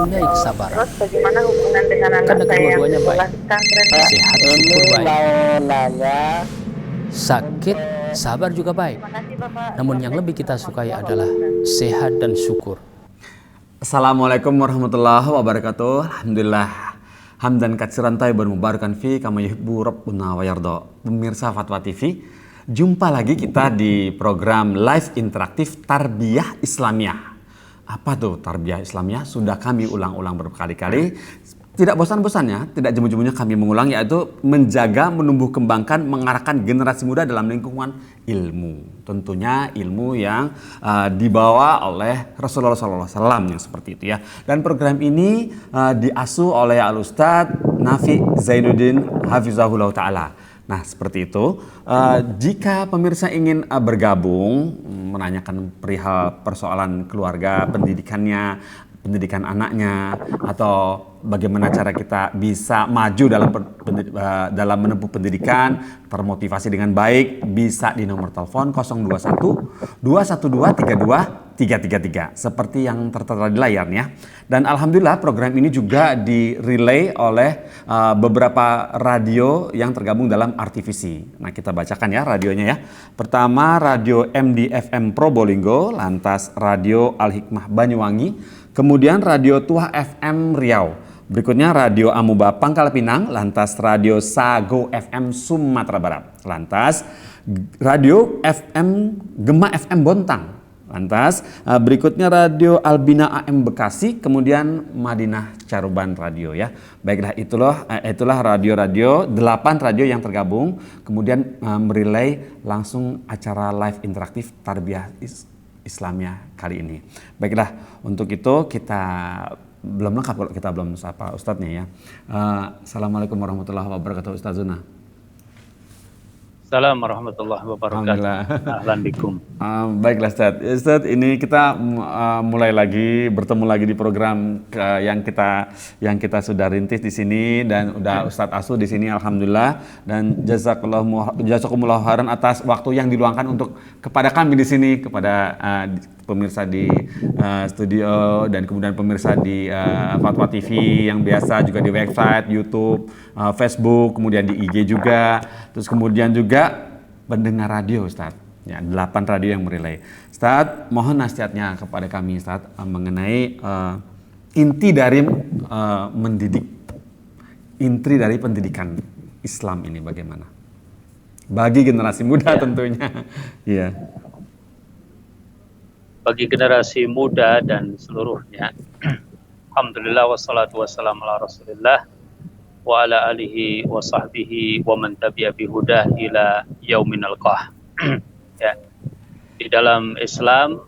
mempunyai kesabaran. Terus bagaimana hubungan dengan anak Karena saya yang kedua-duanya sekolah baik. di pesantren? Sehat, syukur baik. mau nanya. Sakit, sabar juga baik. Terima kasih Bapak. Namun yang lebih kita sukai adalah sehat dan syukur. Assalamualaikum warahmatullahi wabarakatuh. Alhamdulillah. Hamdan katsiran thayyiban mubarakan fi kama yuhibbu rabbuna wa yarda. Pemirsa Fatwa TV, jumpa lagi kita di program live interaktif Tarbiyah Islamiyah. Apa tuh Tarbiyah Islamiyah? Sudah kami ulang-ulang berkali-kali. Tidak bosan-bosannya, tidak jemu-jemunya kami mengulang, yaitu menjaga, menumbuh kembangkan, mengarahkan generasi muda dalam lingkungan ilmu. Tentunya ilmu yang dibawa oleh Rasulullah SAW yang seperti itu ya. Dan program ini diasuh oleh Al-Ustadz Nafi Zainuddin Hafizahullah Ta'ala. Nah seperti itu, jika pemirsa ingin bergabung, menanyakan perihal persoalan keluarga, pendidikannya, pendidikan anaknya, atau bagaimana cara kita bisa maju dalam menempuh pendidikan, termotivasi dengan baik, bisa di nomor telepon 021 212 32 333 seperti yang tertera di layarnya. Dan alhamdulillah program ini juga di-relay oleh beberapa radio yang tergabung dalam RTVC. Nah kita bacakan ya radionya ya. Pertama Radio MDFM Probolinggo, lantas Radio Al-Hikmah Banyuwangi, kemudian Radio Tuah FM Riau, berikutnya Radio Amuba Pangkal Pinang, lantas Radio Sago FM Sumatera Barat, lantas Radio FM Gema FM Bontang, lantas berikutnya Radio Albina AM Bekasi, kemudian Madinah Caruban Radio ya. Baiklah itulah radio-radio, 8 radio yang tergabung kemudian merelay langsung acara live interaktif Tarbiyah Islamiyah kali ini. Baiklah, untuk itu kita belum lengkap kalau kita belum sapa Ustadznya ya. Assalamualaikum warahmatullahi wabarakatuh Ustazuna. Assalamualaikum warahmatullahi wabarakatuh. Ahlan bikum. Baiklah Ustadz, ini kita mulai lagi bertemu lagi di program yang kita sudah rintis di sini, dan udah Ustadz Asu di sini alhamdulillah, dan jazakumullah khairan atas waktu yang diluangkan untuk kepada kami di sini, kepada pemirsa di studio, dan kemudian pemirsa di Fatwa TV yang biasa, juga di website, YouTube, Facebook, kemudian di IG juga, terus kemudian juga pendengar radio Ustadz. Ya, 8 radio yang merelay. Ustadz, mohon nasihatnya kepada kami Ustadz mengenai inti dari mendidik, inti dari pendidikan Islam ini bagaimana? Bagi generasi muda tentunya. Iya. Bagi generasi muda dan seluruhnya, alhamdulillah wassalatu wassalamu ala rasulillah wa ala alihi wa sahbihi wa man tabi'a bihudah ila yaumin alqah. Ya. Di dalam Islam,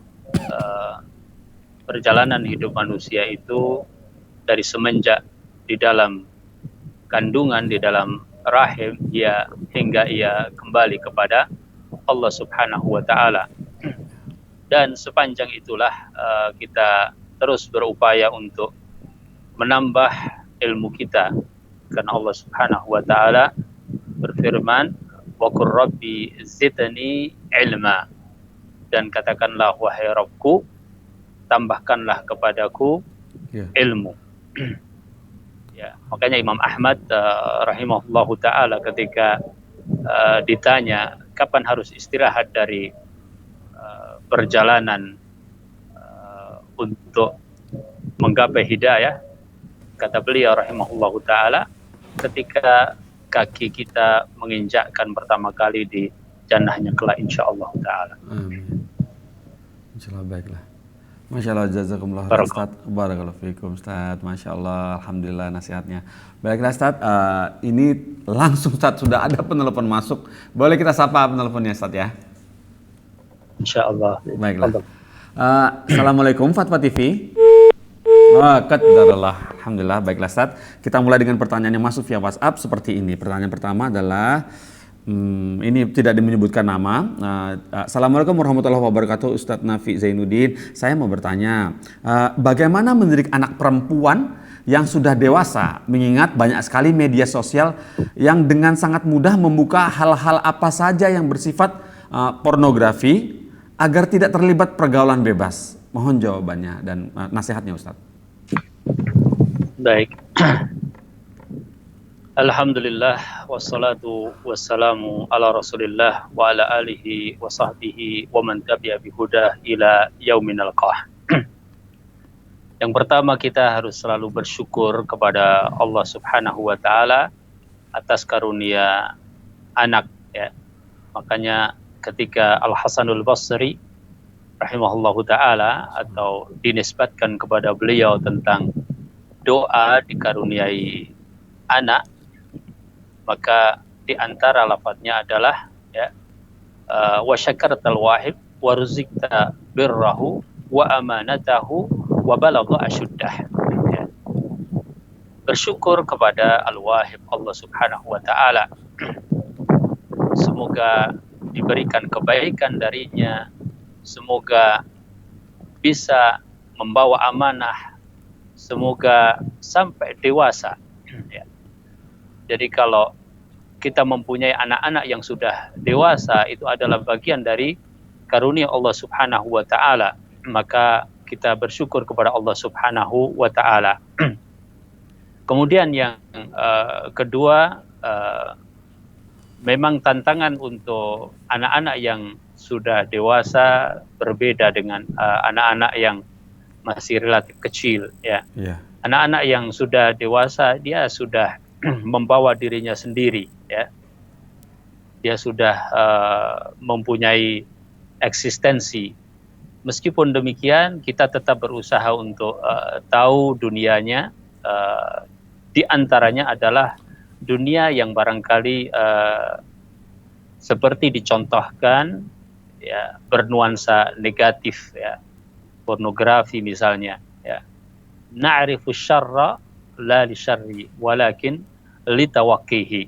perjalanan hidup manusia itu dari semenjak di dalam kandungan, di dalam rahim, hingga ia kembali kepada Allah Subhanahu wa Ta'ala. Dan sepanjang itulah kita terus berupaya untuk menambah ilmu kita, karena Allah Subhanahu wa Ta'ala berfirman, wa qur rabbi zidni ilma, dan katakanlah wahai Rabbku, tambahkanlah kepadaku ilmu. Ya, makanya Imam Ahmad rahimahullahu ta'ala ketika ditanya kapan harus istirahat dari perjalanan untuk menggapai hidayah, kata beliau rahimahullahu ta'ala, ketika kaki kita menginjakkan pertama kali di jannahnya kelak insyaallah ta'ala. Amin. Insyaallah. Baiklah. Masya Allah, jazakumullah khairan Ustaz. Barakallahu fiikum Ustaz. Masya Allah, alhamdulillah nasihatnya. Baiklah Ustaz, ini langsung Ustaz sudah ada penelpon masuk. Boleh kita sapa penelponnya Ustaz ya? Insyaallah. Baiklah. Assalamualaikum Fatwa TV. Qadarullah. Alhamdulillah. Baiklah Ustaz, kita mulai dengan pertanyaan yang masuk via WhatsApp seperti ini. Pertanyaan pertama adalah ini tidak menyebutkan nama. Assalamualaikum warahmatullahi wabarakatuh Ustadz Nafi Zainuddin. Saya mau bertanya, bagaimana mendidik anak perempuan yang sudah dewasa, mengingat banyak sekali media sosial yang dengan sangat mudah membuka hal-hal apa saja yang bersifat pornografi agar tidak terlibat pergaulan bebas. Mohon jawabannya dan nasihatnya Ustadz. Baik. Alhamdulillah wassalatu wassalamu ala Rasulillah wa ala alihi wa sahbihi wa man tabi'a bihudah ila yaumin alqah. Yang pertama, kita harus selalu bersyukur kepada Allah Subhanahu wa taala atas karunia anak, ya. Makanya ketika Al-Hasanul Basri rahimahullahu taala atau dinisbatkan kepada beliau tentang doa dikaruniai anak, maka di antara lafadznya adalah ya wa syakaratal wahib wa ruzikta birrahu wa amanatahu wa balagha asyuddah. Ya. Bersyukur kepada Al-Wahib Allah Subhanahu wa taala. Semoga diberikan kebaikan darinya, semoga bisa membawa amanah, semoga sampai dewasa. Ya. Jadi kalau kita mempunyai anak-anak yang sudah dewasa, itu adalah bagian dari karunia Allah Subhanahu wa taala. Maka kita bersyukur kepada Allah Subhanahu wa taala. Kemudian yang kedua, memang tantangan untuk anak-anak yang sudah dewasa berbeda dengan anak-anak yang masih relatif kecil, ya. Yeah. Anak-anak yang sudah dewasa, dia sudah membawa dirinya sendiri, ya. Dia sudah mempunyai eksistensi. Meskipun demikian, kita tetap berusaha untuk tahu dunianya. Di antaranya adalah dunia yang barangkali seperti dicontohkan, ya, bernuansa negatif, ya. Pornografi misalnya, ya. Na'rifu syarra la li syarri walakin li tawaqqihi.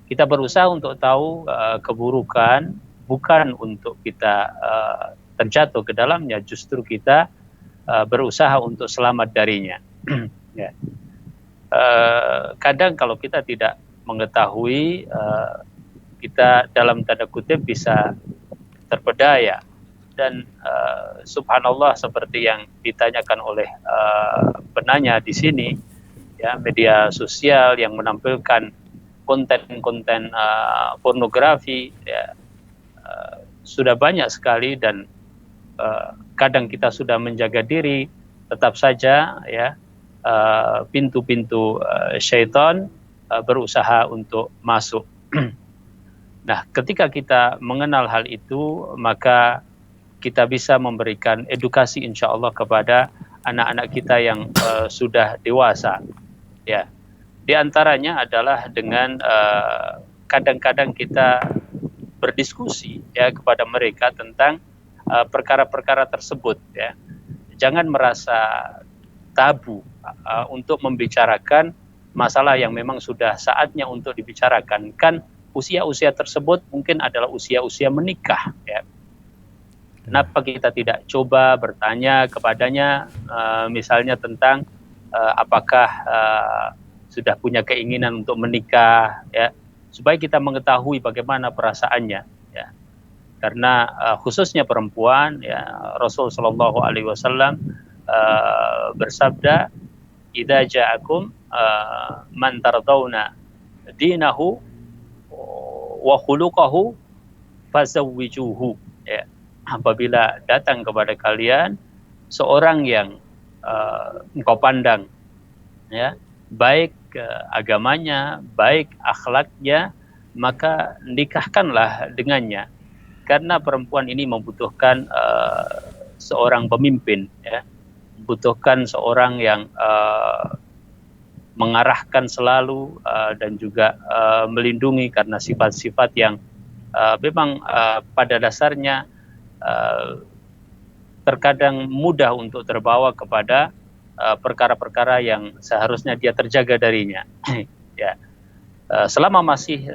Kita berusaha untuk tahu keburukan, bukan untuk kita terjatuh ke dalamnya, justru kita berusaha untuk selamat darinya. Ya. Kadang kalau kita tidak mengetahui, kita dalam tanda kutip bisa terpedaya. Dan subhanallah, seperti yang ditanyakan oleh penanya di sini, ya, media sosial yang menampilkan konten-konten pornografi, ya, sudah banyak sekali, dan kadang kita sudah menjaga diri, tetap saja, ya, pintu-pintu syaitan berusaha untuk masuk. Nah, ketika kita mengenal hal itu, maka kita bisa memberikan edukasi insya Allah kepada anak-anak kita yang sudah dewasa. Ya, di antaranya adalah dengan kadang-kadang kita berdiskusi, ya, kepada mereka tentang perkara-perkara tersebut, ya. Jangan merasa tabu untuk membicarakan masalah yang memang sudah saatnya untuk dibicarakan. Kan usia-usia tersebut mungkin adalah usia-usia menikah, ya. Kenapa kita tidak coba bertanya kepadanya, misalnya tentang apakah sudah punya keinginan untuk menikah, ya, supaya kita mengetahui bagaimana perasaannya, ya. Karena khususnya perempuan, ya, Rasul Shallallahu Alaihi Wasallam bersabda, "Idza ja'akum man tardawna dinahu wa khuluquhu fazawwijuhu." Ya. Apabila datang kepada kalian seorang yang engkau pandang, ya, baik agamanya, baik akhlaknya, maka nikahkanlah dengannya. Karena perempuan ini membutuhkan seorang pemimpin, ya, membutuhkan seorang yang mengarahkan selalu dan juga melindungi, karena sifat-sifat yang memang pada dasarnya terkadang mudah untuk terbawa kepada perkara-perkara yang seharusnya dia terjaga darinya. Ya. Selama masih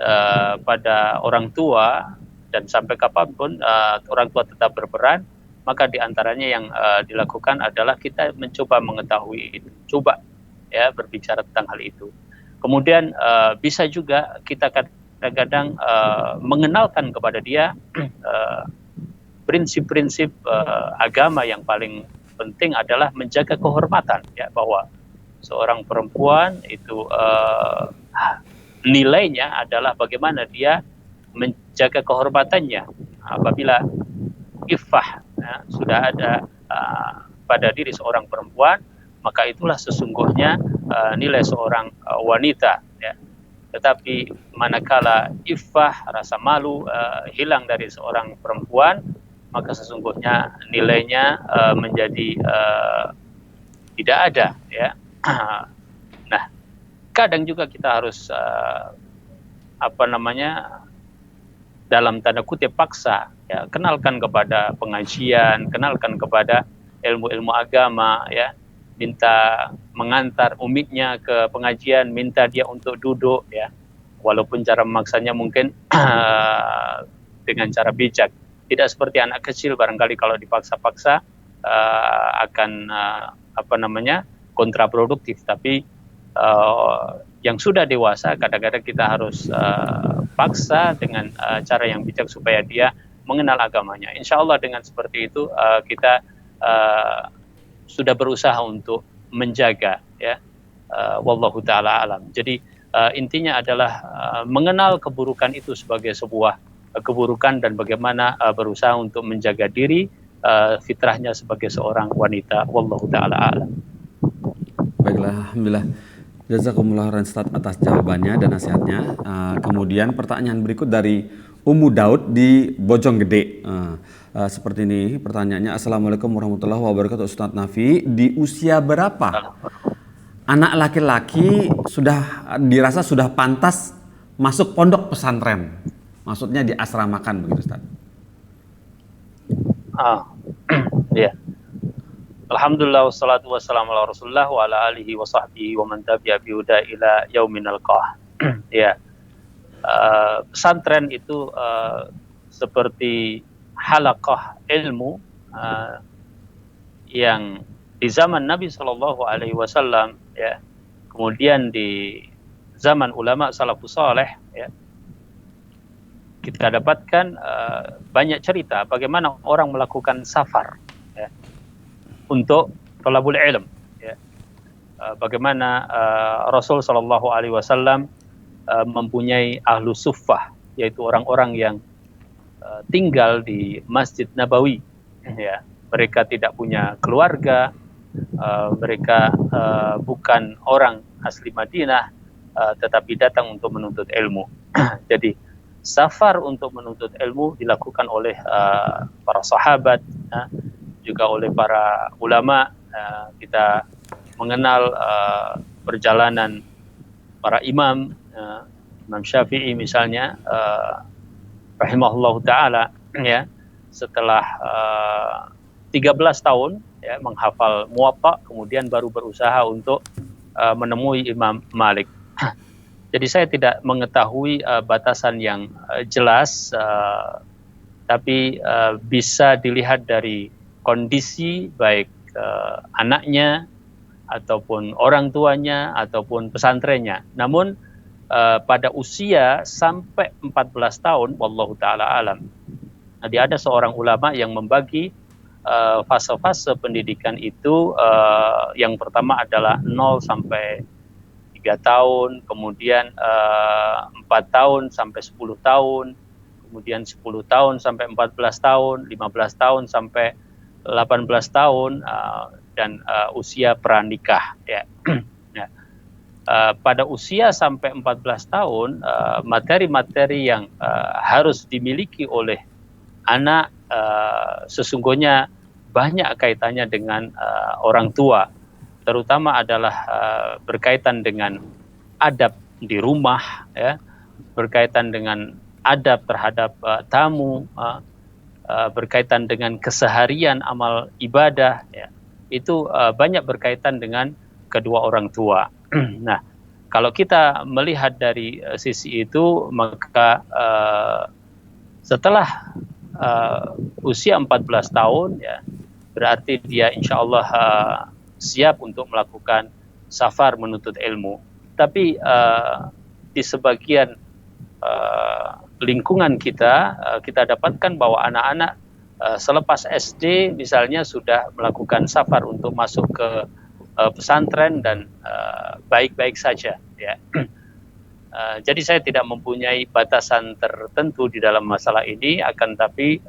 pada orang tua dan sampai kapanpun orang tua tetap berperan, maka diantaranya yang dilakukan adalah kita mencoba mengetahui itu, coba, ya, berbicara tentang hal itu. Kemudian bisa juga kita kadang-kadang mengenalkan kepada dia prinsip-prinsip agama. Yang paling penting adalah menjaga kehormatan, ya, bahwa seorang perempuan itu nilainya adalah bagaimana dia menjaga kehormatannya. Apabila iffah sudah ada pada diri seorang perempuan, maka itulah sesungguhnya nilai seorang wanita, ya. Tetapi manakala iffah, rasa malu hilang dari seorang perempuan, maka sesungguhnya nilainya menjadi tidak ada, ya. Nah, kadang juga kita harus dalam tanda kutip paksa, ya, kenalkan kepada pengajian, kenalkan kepada ilmu-ilmu agama, ya, minta mengantar umiknya ke pengajian, minta dia untuk duduk, ya, walaupun cara memaksanya mungkin dengan cara bijak, tidak seperti anak kecil barangkali kalau dipaksa-paksa akan kontraproduktif. Tapi yang sudah dewasa kadang-kadang kita harus paksa dengan cara yang bijak supaya dia mengenal agamanya. Insya Allah dengan seperti itu kita sudah berusaha untuk menjaga, ya. Wallahu ta'ala alam. Jadi intinya adalah mengenal keburukan itu sebagai sebuah keburukan dan bagaimana berusaha untuk menjaga diri fitrahnya sebagai seorang wanita. Wallahu ta'ala alam. Baiklah, alhamdulillah. Jazakumullah khairan Ustaz atas jawabannya dan nasihatnya. Kemudian pertanyaan berikut dari Ummu Daud di Bojonggede. Seperti ini pertanyaannya. Assalamualaikum warahmatullahi wabarakatuh. Ustaz Nafi, di usia berapa anak laki-laki sudah dirasa sudah pantas masuk pondok pesantren? Maksudnya di asramakan begitu, Ustaz? Ya. Alhamdulillah wassalatu wassalamu ala Rasulillah wa ala alihi wa sahbihi wa man tabi'a bi huda ila yaumin alqah. Ya. Pesantren itu seperti halaqah ilmu yang di zaman Nabi Shallallahu alaihi wasallam, ya. Kemudian di zaman ulama salafus saleh, ya, kita dapatkan banyak cerita bagaimana orang melakukan safar, ya, untuk thalabul ilm, ya. Bagaimana Rasul Shallallahu alaihi wasallam mempunyai ahlu suffah, yaitu orang-orang yang tinggal di Masjid Nabawi, ya. Mereka tidak punya keluarga, mereka bukan orang asli Madinah, tetapi datang untuk menuntut ilmu. Jadi safar untuk menuntut ilmu dilakukan oleh para sahabat, juga oleh para ulama. Kita mengenal perjalanan para imam, Imam Syafi'i misalnya, rahimahullah ta'ala, ya, setelah 13 tahun, ya, menghafal Muwatta, kemudian baru berusaha untuk menemui Imam Malik. Jadi saya tidak mengetahui batasan yang jelas, tapi bisa dilihat dari kondisi baik anaknya ataupun orang tuanya ataupun pesantrennya. Namun pada usia sampai 14 tahun, wallahu ta'ala alam. Jadi ada seorang ulama yang membagi fase-fase pendidikan itu, yang pertama adalah 0 sampai 3 tahun, kemudian 4 tahun sampai 10 tahun, kemudian 10 tahun sampai 14 tahun, 15 tahun sampai 18 tahun, dan usia pranikah, ya. Nah, pada usia sampai 14 tahun, materi-materi yang harus dimiliki oleh anak sesungguhnya banyak kaitannya dengan orang tua, terutama adalah berkaitan dengan adab di rumah, ya, berkaitan dengan adab terhadap tamu, berkaitan dengan keseharian amal ibadah, ya. Itu banyak berkaitan dengan kedua orang tua. Nah, kalau kita melihat dari sisi itu, maka setelah usia 14 tahun, ya, berarti dia insya Allah siap untuk melakukan safar menuntut ilmu. Tapi di sebagian lingkungan kita, kita dapatkan bahwa anak-anak selepas SD misalnya sudah melakukan safar untuk masuk ke pesantren dan baik-baik saja, ya. Jadi saya tidak mempunyai batasan tertentu di dalam masalah ini, akan tapi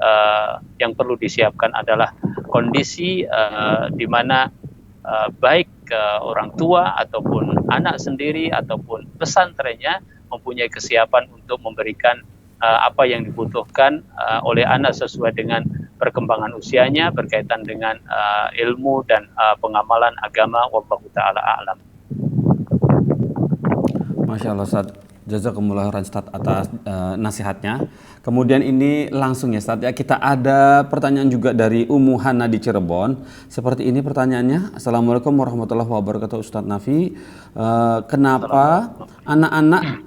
yang perlu disiapkan adalah kondisi di mana baik orang tua ataupun anak sendiri ataupun pesantrennya mempunyai kesiapan untuk memberikan apa yang dibutuhkan oleh anak sesuai dengan perkembangan usianya berkaitan dengan ilmu dan pengamalan agama. Wallahu taala a'lam. Masya Allah Ustaz, jazakumullah khairan Ustaz atas nasihatnya. Kemudian ini langsung ya Ustaz ya, kita ada pertanyaan juga dari Ummu Hana di Cirebon. Seperti ini pertanyaannya. Assalamualaikum warahmatullahi wabarakatuh Ustaz Nafi.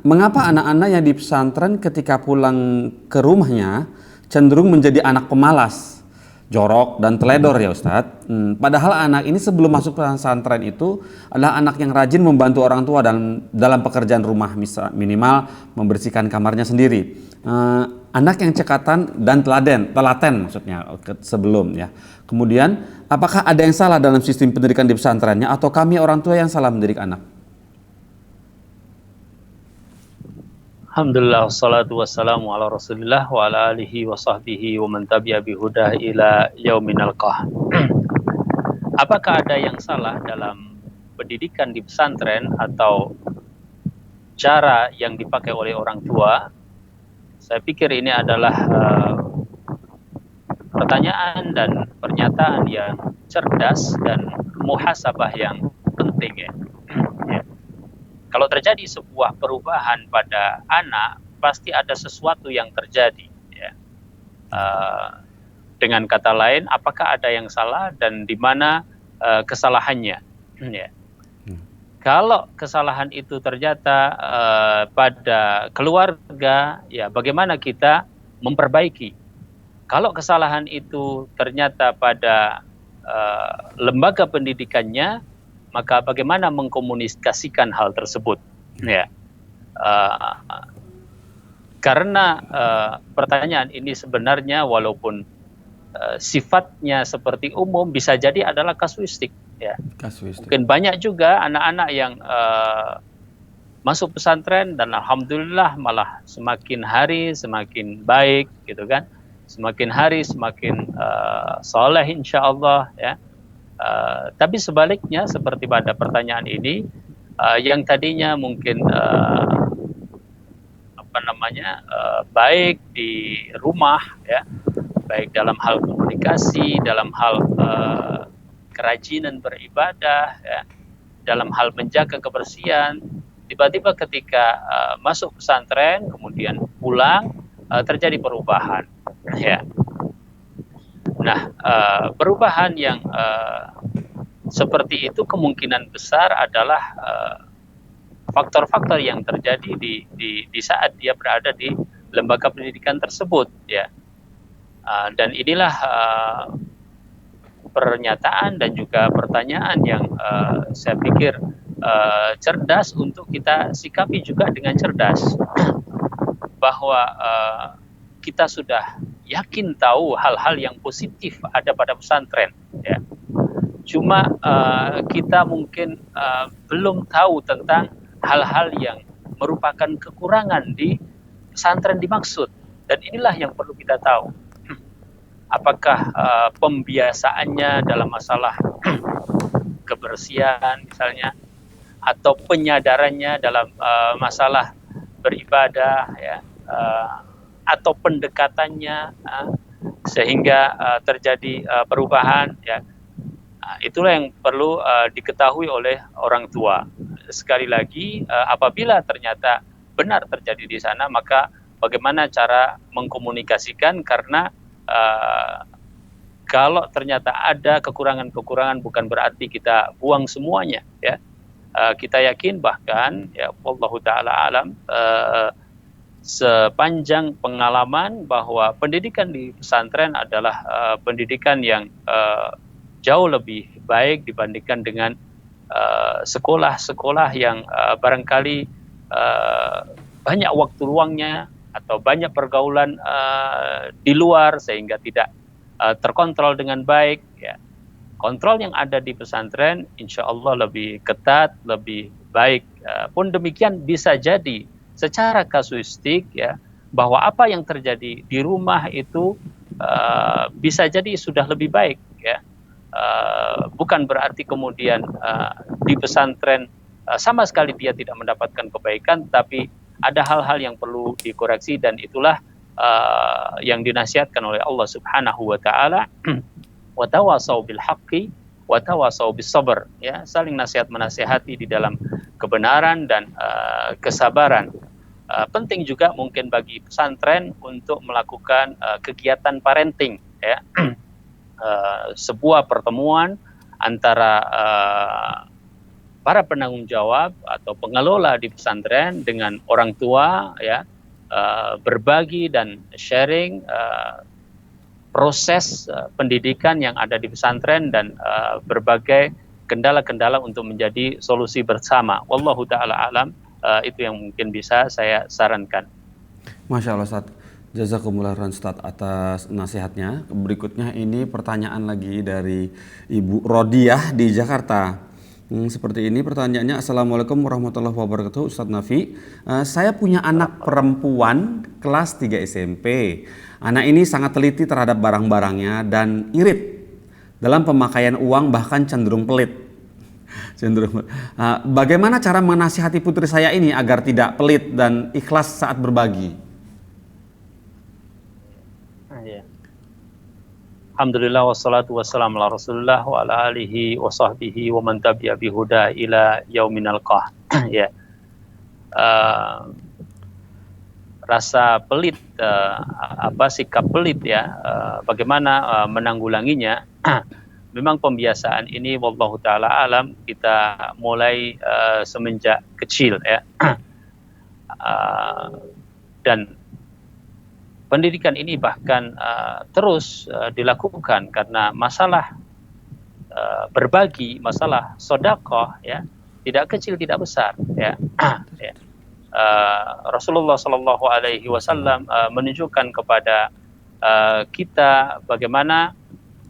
Mengapa anak-anak yang di pesantren ketika pulang ke rumahnya cenderung menjadi anak pemalas, jorok dan teledor ya Ustadz. Padahal anak ini sebelum masuk pesantren itu adalah anak yang rajin membantu orang tua dalam pekerjaan rumah, minimal membersihkan kamarnya sendiri. Anak yang cekatan dan telaten maksudnya sebelum ya. Kemudian apakah ada yang salah dalam sistem pendidikan di pesantrennya atau kami orang tua yang salah mendidik anak? Alhamdulillah, wassalatu wassalamu ala rasulillah wa ala alihi wa sahbihi wa man tabi'a bihudah ila yaumin alqah. Apakah ada yang salah dalam pendidikan di pesantren atau cara yang dipakai oleh orang tua? Saya pikir ini adalah pertanyaan dan pernyataan yang cerdas dan muhasabah yang penting ya. Kalau terjadi sebuah perubahan pada anak, pasti ada sesuatu yang terjadi. Ya. Dengan kata lain, apakah ada yang salah dan di mana kesalahannya? Ya. Kalau kesalahan itu ternyata pada keluarga, ya bagaimana kita memperbaiki? Kalau kesalahan itu ternyata pada lembaga pendidikannya, maka bagaimana mengkomunikasikan hal tersebut? Ya, karena pertanyaan ini sebenarnya walaupun sifatnya seperti umum, bisa jadi adalah kasuistik. Ya, mungkin banyak juga anak-anak yang masuk pesantren dan alhamdulillah malah semakin hari semakin baik, gitu kan? Semakin hari semakin soleh insyaallah ya. Tapi sebaliknya seperti pada pertanyaan ini, yang tadinya mungkin baik di rumah ya, baik dalam hal komunikasi, dalam hal kerajinan beribadah ya, dalam hal menjaga kebersihan, tiba-tiba ketika masuk pesantren kemudian pulang terjadi perubahan ya. Nah, perubahan yang seperti itu kemungkinan besar adalah faktor-faktor yang terjadi di saat dia berada di lembaga pendidikan tersebut, ya. Dan inilah pernyataan dan juga pertanyaan yang saya pikir cerdas untuk kita sikapi juga dengan cerdas, bahwa kita sudah yakin tahu hal-hal yang positif ada pada pesantren, ya. Cuma kita mungkin belum tahu tentang hal-hal yang merupakan kekurangan di pesantren dimaksud, dan inilah yang perlu kita tahu. Apakah pembiasaannya dalam masalah kebersihan misalnya, atau penyadarannya dalam masalah beribadah, ya. Atau pendekatannya sehingga terjadi perubahan, ya. Itulah yang perlu diketahui oleh orang tua. Sekali lagi, apabila ternyata benar terjadi di sana, maka bagaimana cara mengkomunikasikan, karena kalau ternyata ada kekurangan-kekurangan bukan berarti kita buang semuanya, ya. Kita yakin bahkan, ya, wallahu taala alam, sepanjang pengalaman bahwa pendidikan di pesantren adalah pendidikan yang jauh lebih baik dibandingkan dengan sekolah-sekolah yang barangkali banyak waktu luangnya atau banyak pergaulan di luar sehingga tidak terkontrol dengan baik, ya. kontrol yang ada di pesantren insya Allah lebih ketat, lebih baik. Pun demikian bisa jadi secara kasuistik ya, bahwa apa yang terjadi di rumah itu bisa jadi sudah lebih baik ya. Bukan berarti kemudian di pesantren sama sekali dia tidak mendapatkan kebaikan, tapi ada hal-hal yang perlu dikoreksi, dan itulah yang dinasihatkan oleh Allah Subhanahu wa taala, wa tawasau bil haqqi wa tawasau bis sabr, ya, saling nasihat menasihati di dalam kebenaran dan kesabaran. Penting juga mungkin bagi pesantren untuk melakukan kegiatan parenting ya. Sebuah pertemuan antara para penanggung jawab atau pengelola di pesantren dengan orang tua ya, berbagi dan sharing proses pendidikan yang ada di pesantren dan berbagai kendala-kendala untuk menjadi solusi bersama. Wallahu taala alam, itu yang mungkin bisa saya sarankan. Masya Allah Ustaz, jazakumullah khairan Ustaz atas nasihatnya. Berikutnya ini pertanyaan lagi dari Ibu Rodiah di Jakarta. Seperti ini pertanyaannya. Assalamualaikum warahmatullahi wabarakatuh Ustadz Nafi. Saya punya anak perempuan kelas 3 SMP. Anak ini sangat teliti terhadap barang-barangnya dan irit dalam pemakaian uang, bahkan cenderung pelit. Bagaimana cara menasihati putri saya ini agar tidak pelit dan ikhlas saat berbagi? Alhamdulillah wassalatu wassalamu ala Rasulillah wa ala alihi wa sahbihi wa man tabi'a bihuda ila yauminal qah. Ya. Rasa pelit, sikap pelit ya, bagaimana menanggulanginya? Memang pembiasaan ini wallahu taala alam kita mulai semenjak kecil ya. Dan pendidikan ini bahkan terus dilakukan karena masalah berbagi, masalah sedekah ya, tidak kecil tidak besar ya. Ya. Rasulullah Shallallahu Alaihi Wasallam menunjukkan kepada kita bagaimana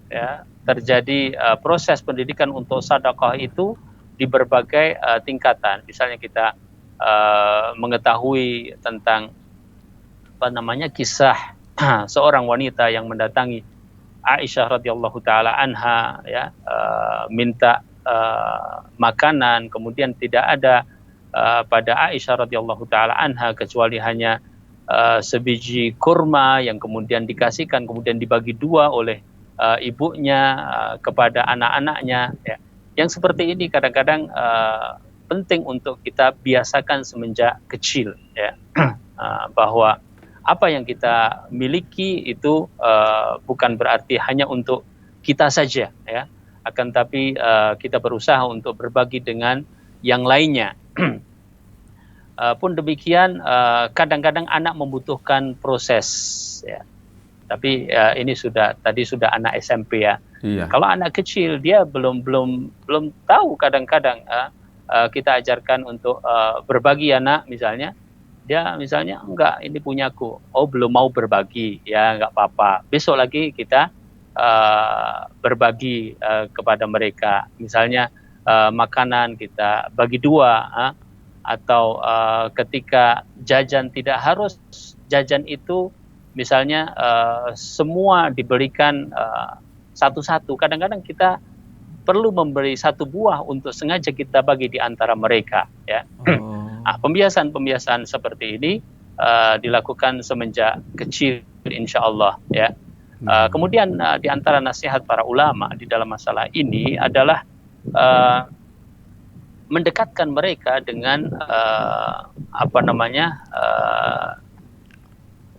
ya, terjadi proses pendidikan untuk sedekah itu di berbagai tingkatan. Misalnya kita mengetahui tentang kisah seorang wanita yang mendatangi Aisyah radhiyallahu taala anha ya, minta makanan, kemudian tidak ada pada Aisyah radhiyallahu taala anha kecuali hanya sebiji kurma yang kemudian dikasihkan, kemudian dibagi dua oleh ibunya kepada anak-anaknya ya. Yang seperti ini kadang-kadang penting untuk kita biasakan semenjak kecil ya. Bahwa apa yang kita miliki itu bukan berarti hanya untuk kita saja ya, akan tapi kita berusaha untuk berbagi dengan yang lainnya. Pun demikian kadang-kadang anak membutuhkan proses ya. Tapi ini sudah anak SMP ya. Iya. Kalau anak kecil dia belum tahu, kadang-kadang kita ajarkan untuk berbagi anak misalnya. Dia misalnya enggak, ini punyaku, oh belum mau berbagi, ya enggak apa-apa, besok lagi kita berbagi kepada mereka. Misalnya makanan kita bagi dua, atau ketika jajan tidak harus jajan itu misalnya semua diberikan satu-satu. Kadang-kadang kita perlu memberi satu buah untuk sengaja kita bagi di antara mereka ya. Pembiasaan seperti ini dilakukan semenjak kecil insya Allah ya. Kemudian di antara nasihat para ulama di dalam masalah ini adalah mendekatkan mereka dengan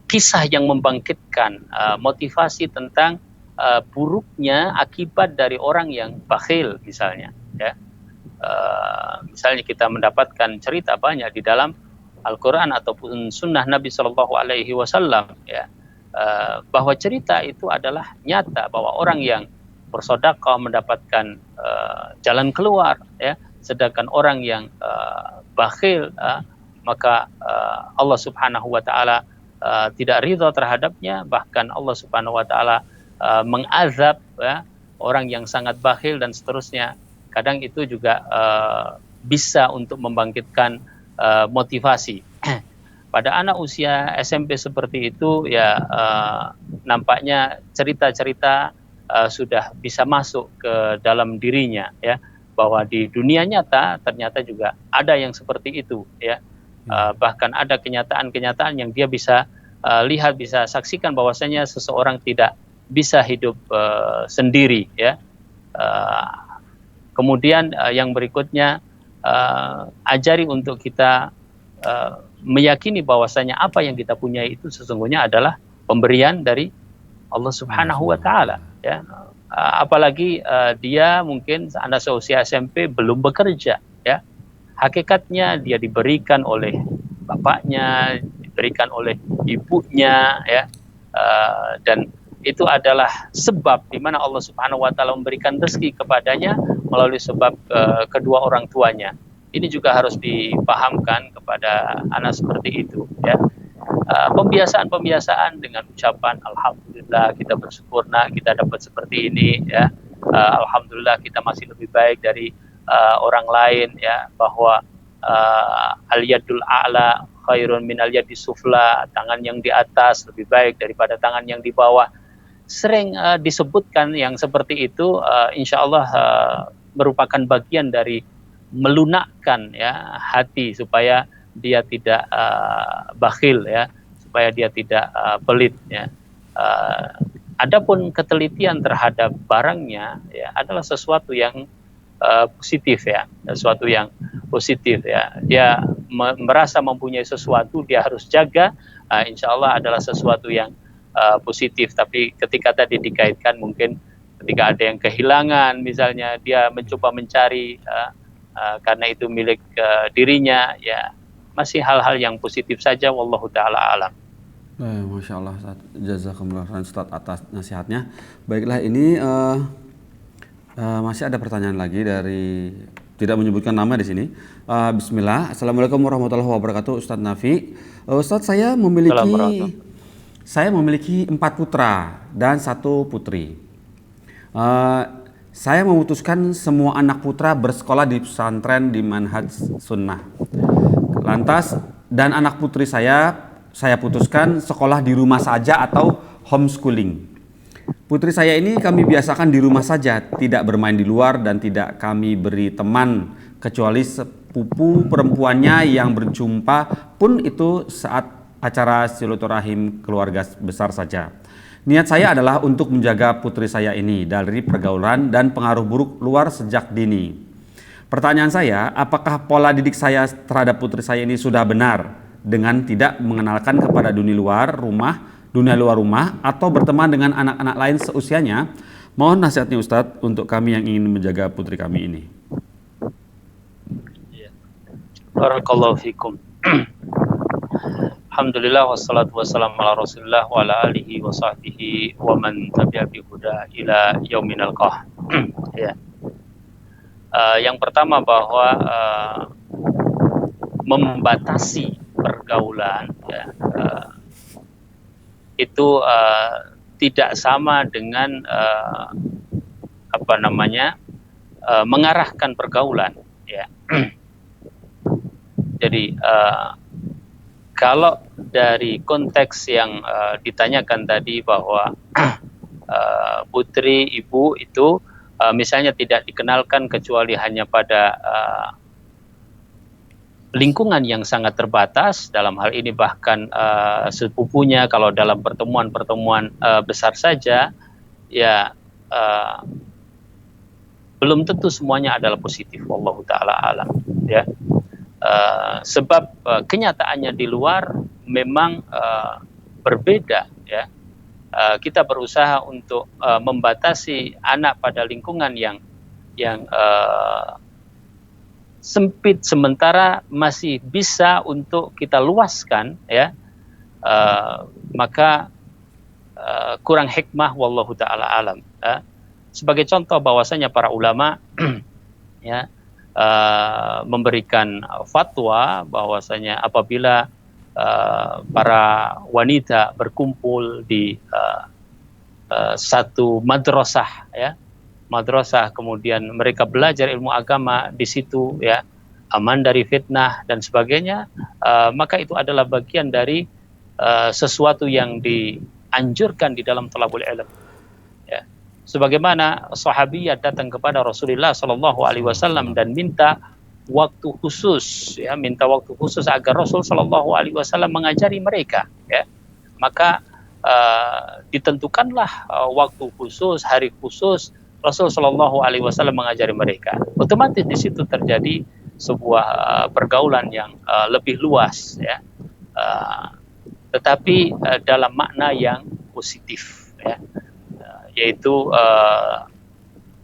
kisah yang membangkitkan motivasi tentang buruknya akibat dari orang yang bakhil misalnya ya. Misalnya kita mendapatkan cerita banyak di dalam Al-Quran ataupun Sunnah Nabi Shallallahu Alaihi Wasallam ya, bahwa cerita itu adalah nyata bahwa orang yang bersedekah mendapatkan jalan keluar ya, sedangkan orang yang bakhil maka Allah Subhanahu Wa Taala tidak ridha terhadapnya, bahkan Allah Subhanahu Wa Taala mengazab ya, orang yang sangat bakhil dan seterusnya. Kadang itu juga bisa untuk membangkitkan motivasi. Pada anak usia SMP seperti itu ya nampaknya cerita-cerita sudah bisa masuk ke dalam dirinya ya, bahwa di dunia nyata ternyata juga ada yang seperti itu ya. Bahkan ada kenyataan-kenyataan yang dia bisa lihat, bisa saksikan bahwasanya seseorang tidak bisa hidup sendiri ya. Kemudian yang berikutnya ajari untuk kita meyakini bahwasanya apa yang kita punya itu sesungguhnya adalah pemberian dari Allah Subhanahu wa taala ya. Apalagi dia mungkin anak seusia SMP belum bekerja ya. Hakikatnya dia diberikan oleh bapaknya, diberikan oleh ibunya ya. Dan itu adalah sebab di mana Allah Subhanahu wa taala memberikan rezeki kepadanya melalui sebab kedua orang tuanya. Ini juga harus dipahamkan kepada anak seperti itu ya. Pembiasaan dengan ucapan alhamdulillah, kita bersyukur nak kita dapat seperti ini ya. Alhamdulillah kita masih lebih baik dari orang lain ya, bahwa al-yadul a'la khairun min al-yadis sufla, tangan yang di atas lebih baik daripada tangan yang di bawah. Sering disebutkan yang seperti itu, insya Allah merupakan bagian dari melunakkan ya hati supaya dia tidak bakhil ya, supaya dia tidak pelit ya. Adapun ketelitian terhadap barangnya ya adalah sesuatu yang positif ya, sesuatu yang positif ya. Dia merasa mempunyai sesuatu, dia harus jaga, insya Allah adalah sesuatu yang positif. Tapi ketika tadi dikaitkan mungkin ketika ada yang kehilangan misalnya, dia mencoba mencari karena itu milik dirinya ya, masih hal-hal yang positif saja, wallahu taala alam. Masya Allah, jazakumullah Ustaz atas nasihatnya. Baiklah, ini masih ada pertanyaan lagi dari tidak menyebutkan nama di sini. Bismillah. Assalamualaikum warahmatullahi wabarakatuh, Ustaz Nafi. Ustaz, saya memiliki 4 putra dan 1 putri. Saya memutuskan semua anak putra bersekolah di pesantren di manhaj sunnah. Lantas, dan anak putri saya putuskan sekolah di rumah saja atau homeschooling. Putri saya ini kami biasakan di rumah saja, tidak bermain di luar dan tidak kami beri teman, kecuali sepupu perempuannya yang berjumpa pun itu saat acara silaturahim keluarga besar saja. Niat saya adalah untuk menjaga putri saya ini dari pergaulan dan pengaruh buruk luar sejak dini. Pertanyaan saya, apakah pola didik saya terhadap putri saya ini sudah benar dengan tidak mengenalkan kepada dunia luar rumah atau berteman dengan anak-anak lain seusianya? Mohon nasihatnya Ustadz untuk kami yang ingin menjaga putri kami ini. Barakallahu fikum. Alhamdulillah wassalatu wassalamu ala Rasulillah wa ala alihi wa sahbihi wa man tabi'a bi huda ila yauminal qah. Ya. Yang pertama bahwa membatasi pergaulan ya, itu tidak sama dengan mengarahkan pergaulan ya. Jadi kalau dari konteks yang ditanyakan tadi bahwa putri ibu itu misalnya tidak dikenalkan kecuali hanya pada lingkungan yang sangat terbatas, dalam hal ini bahkan sepupunya, kalau dalam pertemuan-pertemuan besar saja ya belum tentu semuanya adalah positif, wallahu taala alam ya. Sebab kenyataannya di luar memang berbeda ya. Kita berusaha untuk membatasi anak pada lingkungan yang sempit, sementara masih bisa untuk kita luaskan ya, maka kurang hikmah, wallahu taala alam. Sebagai contoh bahwasanya para ulama ya memberikan fatwa bahwasanya apabila para wanita berkumpul di satu madrasah ya, madrasah, kemudian mereka belajar ilmu agama di situ, ya, aman dari fitnah dan sebagainya, maka itu adalah bagian dari sesuatu yang dianjurkan di dalam thalabul ilm. Ya. Sebagaimana sahabiyah datang kepada Rasulullah Shallallahu Alaihi Wasallam dan minta waktu khusus, ya, minta waktu khusus agar Rasul Shallallahu Alaihi Wasallam mengajari mereka, ya. Maka ditentukanlah waktu khusus, hari khusus, Rasul Shallallahu Alaihi Wasallam mengajari mereka. Otomatis di situ terjadi sebuah pergaulan yang lebih luas, ya, tetapi dalam makna yang positif, ya, yaitu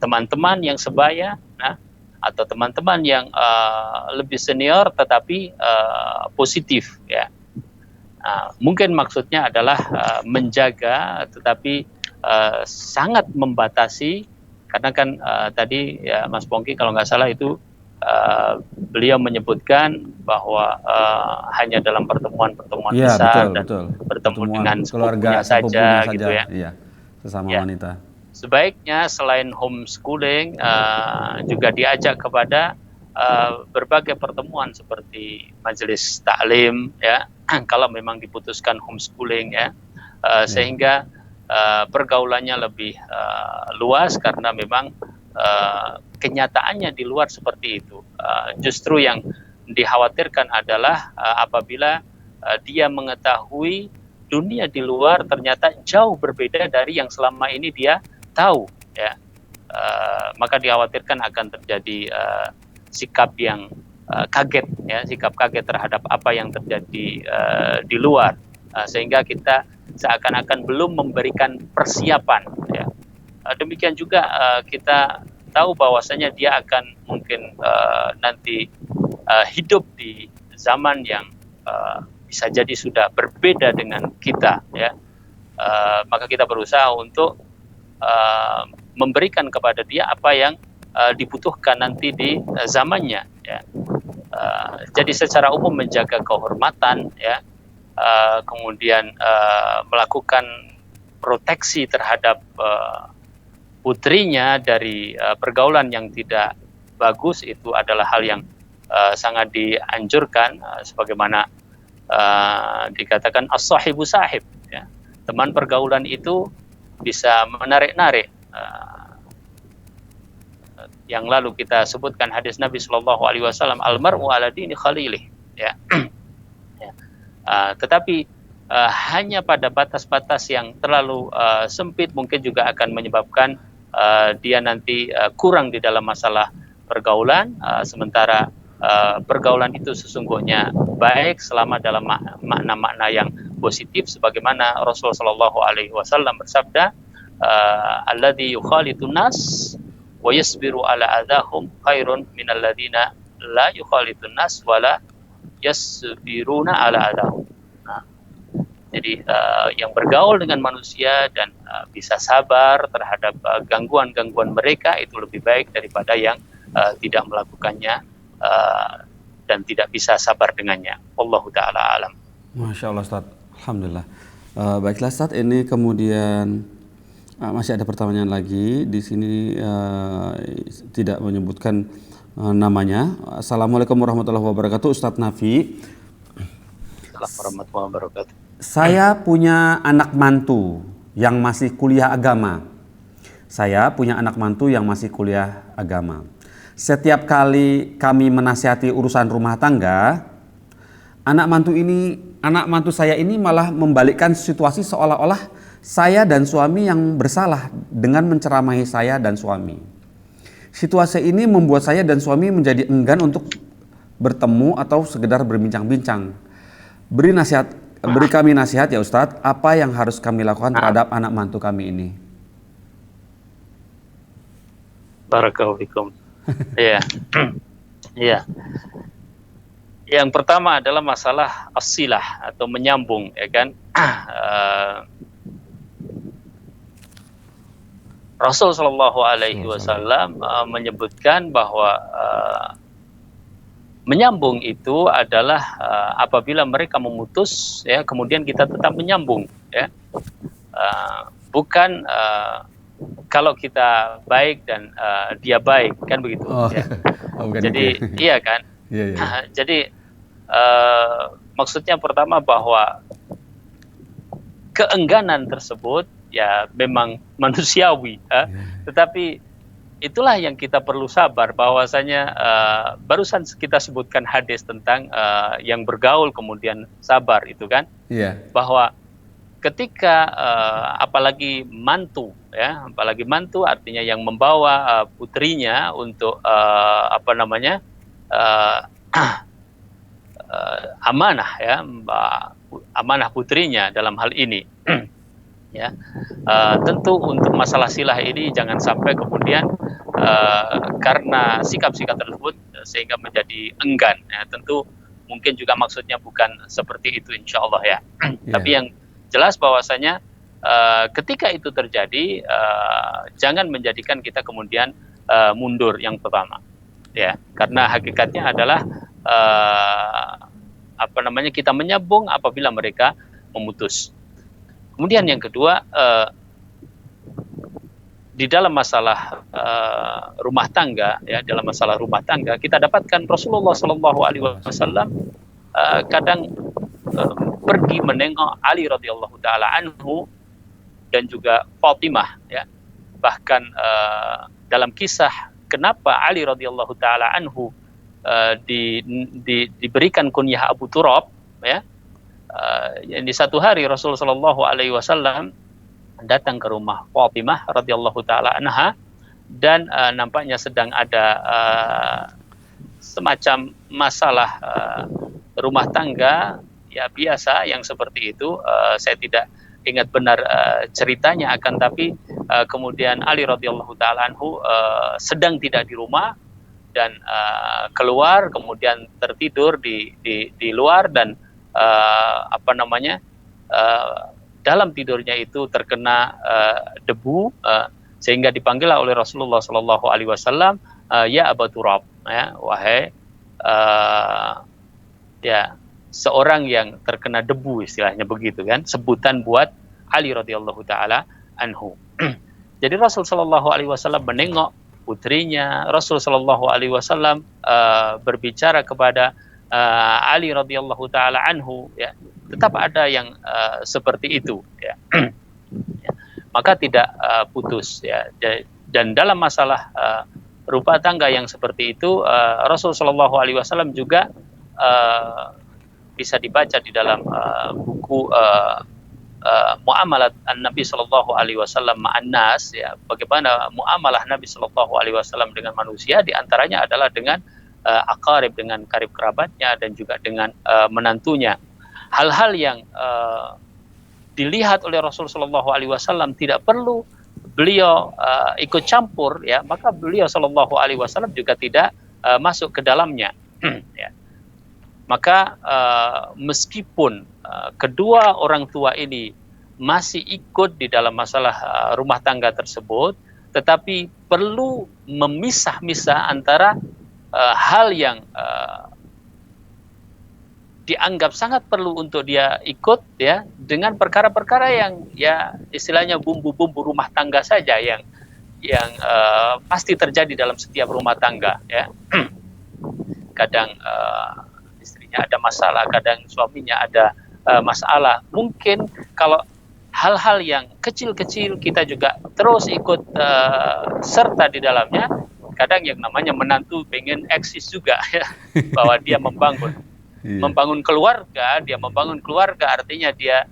teman-teman yang sebaya, nah, atau teman-teman yang lebih senior tetapi positif, ya. Mungkin maksudnya adalah menjaga tetapi sangat membatasi, karena kan tadi, ya, Mas Pongki kalau nggak salah itu beliau menyebutkan bahwa hanya dalam pertemuan-pertemuan Iya, besar betul, dan betul. bertemu Pertemuan dengan keluarga sepupunya saja, gitu, ya. Iya, sesama Ya. wanita. Sebaiknya selain homeschooling juga diajak kepada berbagai pertemuan seperti majelis taklim, ya, kalau memang diputuskan homeschooling, ya, sehingga pergaulannya lebih luas, karena memang kenyataannya di luar seperti itu. Justru yang dikhawatirkan adalah apabila dia mengetahui dunia di luar ternyata jauh berbeda dari yang selama ini dia tahu, ya, maka dikhawatirkan akan terjadi sikap yang kaget, ya, sikap kaget terhadap apa yang terjadi di luar, sehingga kita seakan-akan belum memberikan persiapan, ya. Demikian juga kita tahu bahwasanya dia akan mungkin nanti hidup di zaman yang bisa jadi sudah berbeda dengan kita, ya. Maka kita berusaha untuk memberikan kepada dia apa yang dibutuhkan nanti di zamannya, ya. Jadi secara umum menjaga kehormatan, ya, kemudian melakukan proteksi terhadap putrinya dari pergaulan yang tidak bagus, itu adalah hal yang sangat dianjurkan, sebagaimana dikatakan as-sahibu sahib, ya. Teman pergaulan itu bisa menarik-narik. Yang lalu kita sebutkan hadis Nabi Shallallahu Alaihi Wasallam, almar'u ala dini khalilih, ya. Ya. Tetapi hanya pada batas-batas yang terlalu sempit mungkin juga akan menyebabkan dia nanti kurang di dalam masalah pergaulan, sementara pergaulan itu sesungguhnya baik selama dalam makna-makna yang positif, sebagaimana Rasulullah Shallallahu Alaihi Wasallam bersabda, alladzi yukhalitun nas wa yasbiru ala adahum khairun minal ladzina la yukhalitun nas wa la yasbiruna ala adahum. Nah, jadi yang bergaul dengan manusia dan bisa sabar terhadap gangguan-gangguan mereka itu lebih baik daripada yang tidak melakukannya dan tidak bisa sabar dengannya. Wallahu ta'ala alam. Masya Allah, Ustaz. Alhamdulillah. Baiklah, Ustaz, ini kemudian masih ada pertanyaan lagi. Di sini tidak menyebutkan namanya. Assalamualaikum warahmatullahi wabarakatuh, Ustadz Nafi. Assalamualaikum warahmatullahi wabarakatuh. Saya punya anak mantu yang masih kuliah agama. Setiap kali kami menasihati urusan rumah tangga, anak mantu saya ini malah membalikkan situasi seolah-olah saya dan suami yang bersalah dengan menceramahi saya dan suami. Situasi ini membuat saya dan suami menjadi enggan untuk bertemu atau sekedar berbincang-bincang. Beri kami nasihat ya Ustadz, apa yang harus kami lakukan terhadap anak mantu kami ini? Barakallahu fikum. Iya. Iya. Yang pertama adalah masalah as-silah atau menyambung, ya kan? Rasul Shallallahu Alaihi Wasallam menyebutkan bahwa menyambung itu adalah apabila mereka memutus, ya, kemudian kita tetap menyambung, ya. Bukan kalau kita baik dan dia baik, kan begitu. Oh, Ya. bukan Jadi gitu. iya kan. Iya, iya. Jadi maksudnya pertama bahwa keengganan tersebut ya memang manusiawi, tetapi itulah yang kita perlu sabar, bahwasanya barusan kita sebutkan hadis tentang yang bergaul kemudian sabar itu kan, Iya. bahwa ketika apalagi mantu artinya yang membawa putrinya untuk amanah ya, amanah putrinya dalam hal ini ya, tentu untuk masalah silah ini jangan sampai kemudian karena sikap-sikap tersebut sehingga menjadi enggan ya. Tentu mungkin juga maksudnya bukan seperti itu insyaallah ya. Tapi yang jelas bahwasanya ketika itu terjadi jangan menjadikan kita kemudian mundur yang pertama ya, karena hakikatnya adalah kita menyambung apabila mereka memutus. Kemudian yang kedua, di dalam masalah rumah tangga ya, dalam masalah rumah tangga kita dapatkan Rasulullah Shallallahu Alaihi Wasallam kadang pergi menengok Ali radhiyallahu taala anhu dan juga Fatimah ya. Bahkan dalam kisah kenapa Ali radhiyallahu taala anhu diberikan kunyah Abu Turab ya, di satu hari Rasulullah Shallallahu Alaihi Wasallam datang ke rumah Fatimah radhiyallahu taala anha dan nampaknya sedang ada semacam masalah rumah tangga ya, biasa yang seperti itu. Saya tidak ingat benar ceritanya, akan tapi kemudian Ali radhiyallahu taala anhu sedang tidak di rumah dan keluar kemudian tertidur di luar dan dalam tidurnya itu terkena debu sehingga dipanggil oleh Rasulullah Shallallahu Alaihi Wasallam, ya Abu Turab ya, wahai ya seorang yang terkena debu, istilahnya begitu kan, sebutan buat Ali radhiyallahu taala anhu. Jadi Rasul Shallallahu Alaihi Wasallam menengok putrinya, Rasul Shallallahu Alaihi Wasallam berbicara kepada Ali radhiyallahu taala anhu ya, tetap ada yang seperti itu ya. Ya. Maka tidak putus ya. Dan dalam masalah rumah tangga yang seperti itu, Rasul Shallallahu Alaihi Wasallam juga bisa dibaca di dalam buku muamalat Nabi Shallallahu Alaihi Wasallam ma'an nas ya, bagaimana muamalah Nabi Shallallahu Alaihi Wasallam dengan manusia, diantaranya adalah dengan aqarib, dengan karib kerabatnya dan juga dengan menantunya. Hal-hal yang dilihat oleh Rasul Shallallahu Alaihi Wasallam tidak perlu beliau ikut campur ya, maka beliau Shallallahu Alaihi Wasallam juga tidak masuk ke dalamnya. Ya. Maka meskipun kedua orang tua ini masih ikut di dalam masalah rumah tangga tersebut, tetapi perlu memisah-misah antara hal yang dianggap sangat perlu untuk dia ikut ya, dengan perkara-perkara yang ya istilahnya bumbu-bumbu rumah tangga saja yang pasti terjadi dalam setiap rumah tangga ya. Kadang istrinya ada masalah, kadang suaminya ada masalah. Mungkin kalau hal-hal yang kecil-kecil kita juga terus ikut serta di dalamnya, kadang yang namanya menantu pengen eksis juga ya, bahwa dia membangun keluarga, artinya dia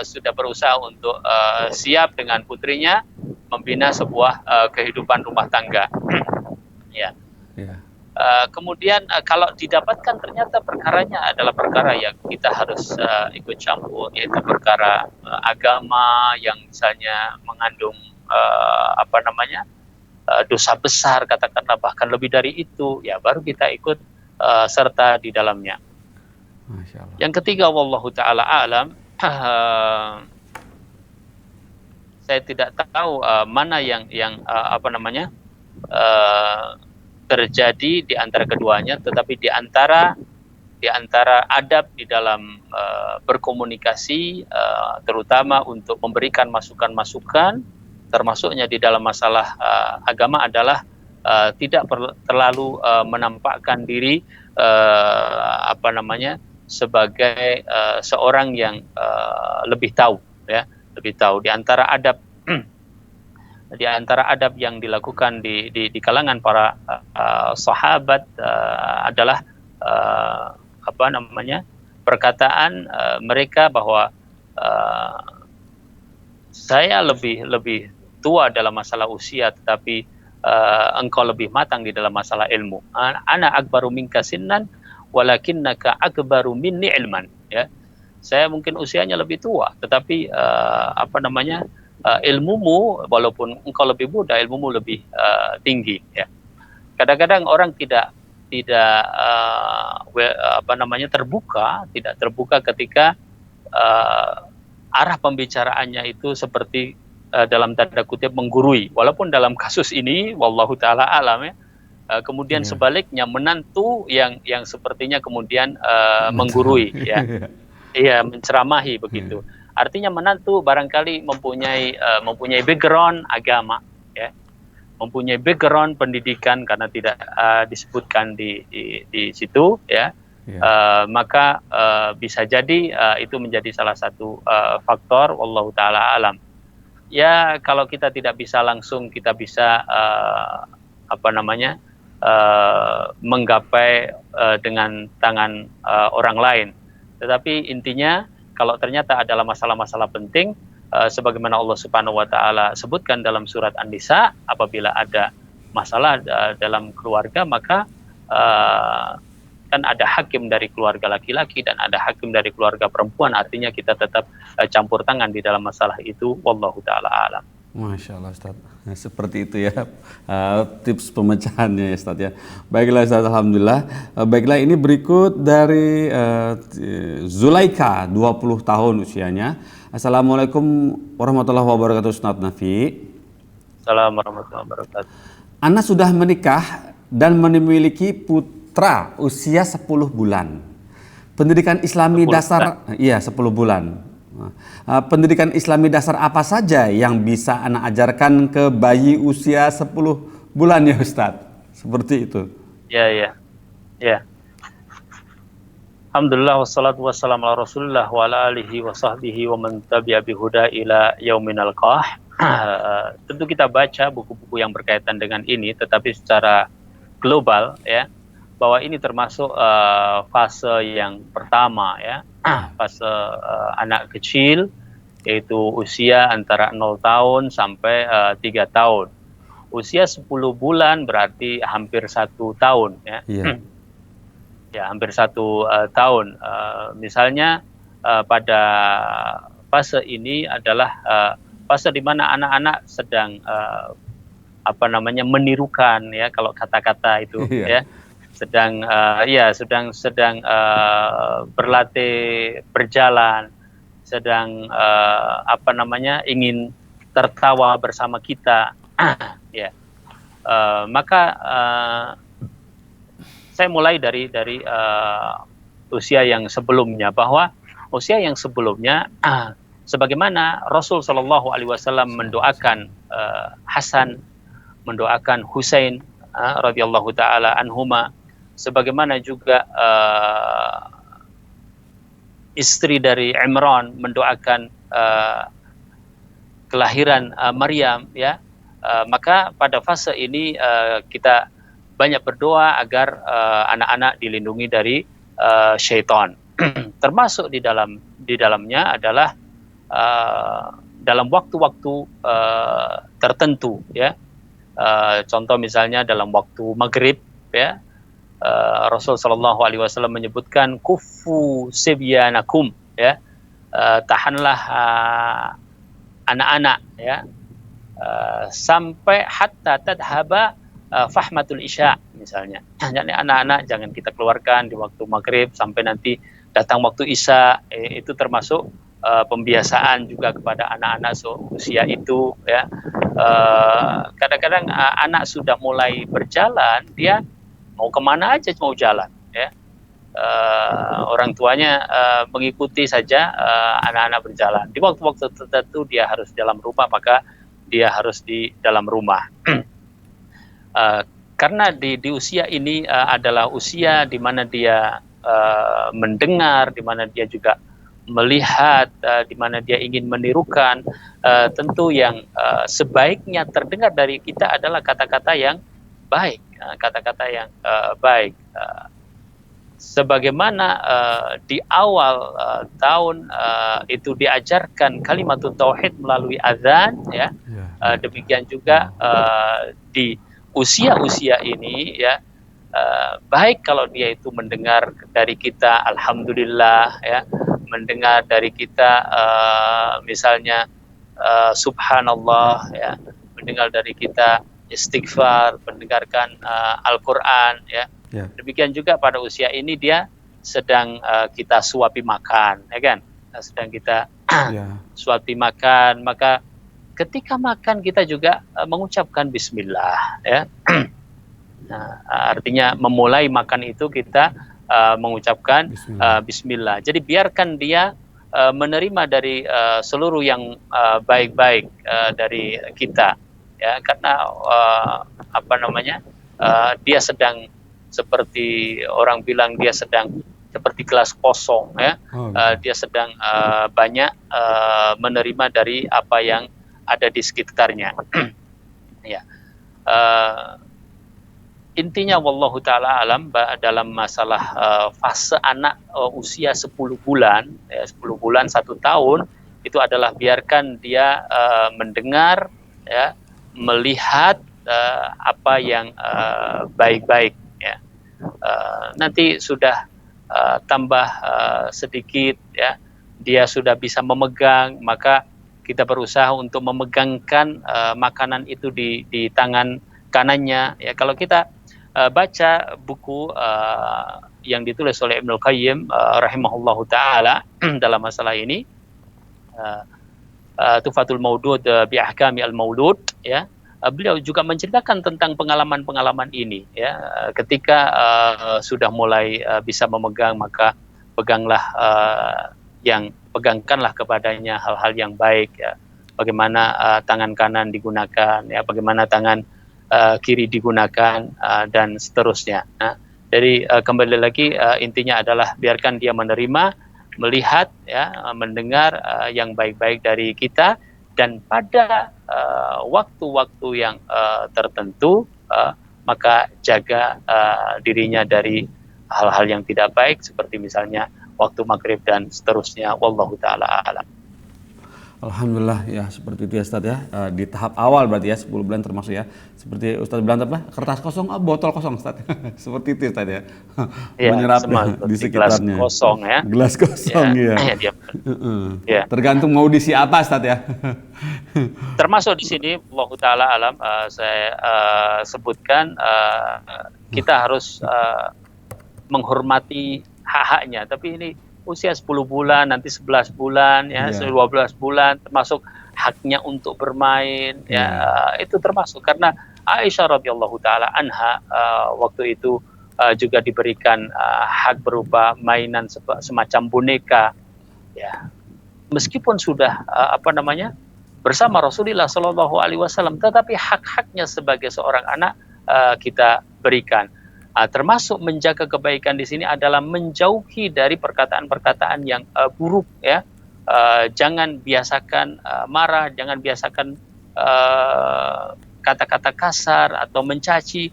sudah berusaha untuk siap dengan putrinya membina sebuah kehidupan rumah tangga. Ya. Kemudian kalau didapatkan ternyata perkaranya adalah perkara yang kita harus ikut campur, yaitu perkara agama yang misalnya mengandung dosa besar, katakanlah bahkan lebih dari itu, ya baru kita ikut serta di dalamnya. Masya Allah. Yang ketiga, wallahu taala alam, saya tidak tahu mana yang terjadi di antara keduanya, tetapi di antara adab di dalam berkomunikasi, terutama untuk memberikan masukan-masukan termasuknya di dalam masalah agama adalah tidak terlalu menampakkan diri sebagai seorang yang lebih tahu, ya, lebih tahu. Di antara adab yang dilakukan di kalangan para sahabat adalah perkataan mereka bahwa saya lebih tua dalam masalah usia, tetapi engkau lebih matang di dalam masalah ilmu. Ana akbaru minka sinnan walakinnaka akbaru minni ilman, ya. Saya mungkin usianya lebih tua, tetapi ilmumu, walaupun engkau lebih muda, ilmumu lebih tinggi, ya. Kadang-kadang orang tidak terbuka ketika arah pembicaraannya itu seperti dalam tanda kutip menggurui, walaupun dalam kasus ini wallahu taala alam, ya, kemudian sebaliknya menantu yang sepertinya kemudian menggurui, ya. Iya, menceramahi begitu. Artinya menantu barangkali mempunyai background agama, ya, mempunyai background pendidikan karena tidak disebutkan di situ, ya. Maka bisa jadi itu menjadi salah satu faktor, wallahu taala alam. Ya, kalau kita tidak bisa langsung, kita bisa menggapai dengan tangan orang lain. Tetapi intinya, kalau ternyata adalah masalah-masalah penting, sebagaimana Allah Subhanahu wa taala sebutkan dalam surat An-Nisa, apabila ada masalah dalam keluarga, maka kan ada hakim dari keluarga laki-laki dan ada hakim dari keluarga perempuan, artinya kita tetap campur tangan di dalam masalah itu, wallahu taala alam. Masya Allah Ustaz, seperti itu ya tips pemecahannya ya Ustaz ya. Baiklah Ustaz, alhamdulillah. Baiklah, ini berikut dari Zulaika, 20 tahun usianya. Assalamualaikum warahmatullahi wabarakatuh Ustaz Nafi. Assalamualaikum warahmatullahi wabarakatuh. Ana sudah menikah dan memiliki putra usia 10 bulan. Pendidikan Islami 10 dasar, iya 10 bulan. Pendidikan Islami dasar apa saja yang bisa Ana ajarkan ke bayi usia 10 bulan ya Ustadz? Seperti itu. Ya. Alhamdulillah wassalatu wassalamu ala Rasulillah wa ala alihi wa sahbihi wa man tabi'a bihuda ila yauminal qah. Tentu kita baca buku-buku yang berkaitan dengan ini, tetapi secara global, ya, bahwa ini termasuk fase yang pertama, ya, fase anak kecil, yaitu usia antara 0 tahun sampai 3 tahun. Usia 10 bulan berarti hampir 1 tahun, ya. Iya. Ya, hampir 1 tahun. Misalnya pada fase ini adalah fase di mana anak-anak sedang menirukan, ya, kalau kata-kata itu, ya. Sedang berlatih berjalan, sedang ingin tertawa bersama kita, ya. Maka saya mulai dari usia yang sebelumnya, bahwa usia yang sebelumnya sebagaimana Rasul Shallallahu Alaihi Wasallam mendoakan Hasan, mendoakan Husain radhiyallahu taala anhuma, sebagaimana juga istri dari Imran mendoakan kelahiran Maryam, ya. Maka pada fase ini kita banyak berdoa agar anak-anak dilindungi dari syaitan. Termasuk di dalamnya adalah dalam waktu-waktu tertentu, ya. Contoh misalnya dalam waktu maghrib, ya, Rasul Shallallahu Alaihi Wasallam menyebutkan kufu sibyanakum, ya, tahanlah anak-anak, ya, sampai hatta tadhaba fahmatul isya, misalnya. Jadi anak-anak jangan kita keluarkan di waktu maghrib sampai nanti datang waktu isya. Itu termasuk pembiasaan juga kepada anak-anak usia itu, ya. Kadang-kadang anak sudah mulai berjalan, dia mau kemana aja mau jalan, ya. Orang tuanya mengikuti saja anak-anak berjalan. Di waktu-waktu tertentu dia harus dalam rumah, maka dia harus di dalam rumah. Karena di usia ini adalah usia di mana dia mendengar, di mana dia juga melihat, di mana dia ingin menirukan. Tentu yang sebaiknya terdengar dari kita adalah kata-kata yang baik, kata-kata yang baik. Sebagaimana di awal tahun itu diajarkan kalimatut tauhid melalui azan, ya, demikian juga di usia-usia ini, ya, baik kalau dia itu mendengar dari kita alhamdulillah, ya, mendengar dari kita misalnya subhanallah, ya, mendengar dari kita istighfar, mendengarkan Al-Quran, ya. Demikian juga pada usia ini dia sedang kita suapi makan, ya kan? Sedang kita suapi makan, maka ketika makan kita juga mengucapkan bismillah, ya. Nah, artinya memulai makan itu kita mengucapkan bismillah. Jadi biarkan dia menerima dari seluruh yang baik-baik dari kita, ya, karena dia sedang seperti orang bilang dia sedang seperti gelas kosong, ya. Dia sedang banyak menerima dari apa yang ada di sekitarnya. Ya. Intinya wallahu taala alam dalam masalah fase anak usia 10 bulan, ya, 10 bulan 1 tahun itu adalah biarkan dia mendengar, ya, melihat apa yang baik-baik, ya. Nanti sudah tambah sedikit, ya, dia sudah bisa memegang, maka kita berusaha untuk memegangkan makanan itu di tangan kanannya, ya. Kalau kita baca buku yang ditulis oleh Ibnul Qayyim rahimahullahu taala dalam masalah ini, Tuhfatul Maudud bi Ahkami al-Maulud, ya, beliau juga menceritakan tentang pengalaman-pengalaman ini, ya. Ketika sudah mulai bisa memegang, maka pegangkanlah kepadanya hal-hal yang baik, ya. Bagaimana tangan kanan digunakan, ya, bagaimana tangan kiri digunakan, dan seterusnya. Nah, jadi kembali lagi intinya adalah biarkan dia menerima, melihat, ya, mendengar yang baik-baik dari kita, dan pada waktu-waktu yang tertentu maka jaga dirinya dari hal-hal yang tidak baik seperti misalnya waktu maghrib dan seterusnya. Wallahu taala a'lam. Alhamdulillah, ya seperti itu ya Ustadz, ya. Di tahap awal berarti ya 10 bulan termasuk, ya. Seperti Ustadz bilang apa? Kertas kosong, botol kosong Ustadz. Seperti itu Ustadz, ya. Ya, menyerap di sekitarnya. Gelas kosong, ya. Gelas kosong, ya. Ya. Tergantung mau diisi apa Ustadz, ya. Termasuk di sini Allah taala alam saya sebutkan kita harus menghormati hak-haknya, tapi ini usia 10 bulan, nanti 11 bulan, ya, 12 bulan, termasuk haknya untuk bermain, ya, itu termasuk. Karena Aisyah radhiyallahu taala anha waktu itu juga diberikan hak berupa mainan semacam boneka, ya. Meskipun sudah bersama Rasulullah Shallallahu Alaihi Wasallam, tetapi hak-haknya sebagai seorang anak kita berikan. Termasuk menjaga kebaikan di sini adalah menjauhi dari perkataan-perkataan yang buruk, ya. Jangan biasakan marah, jangan biasakan kata-kata kasar atau mencaci.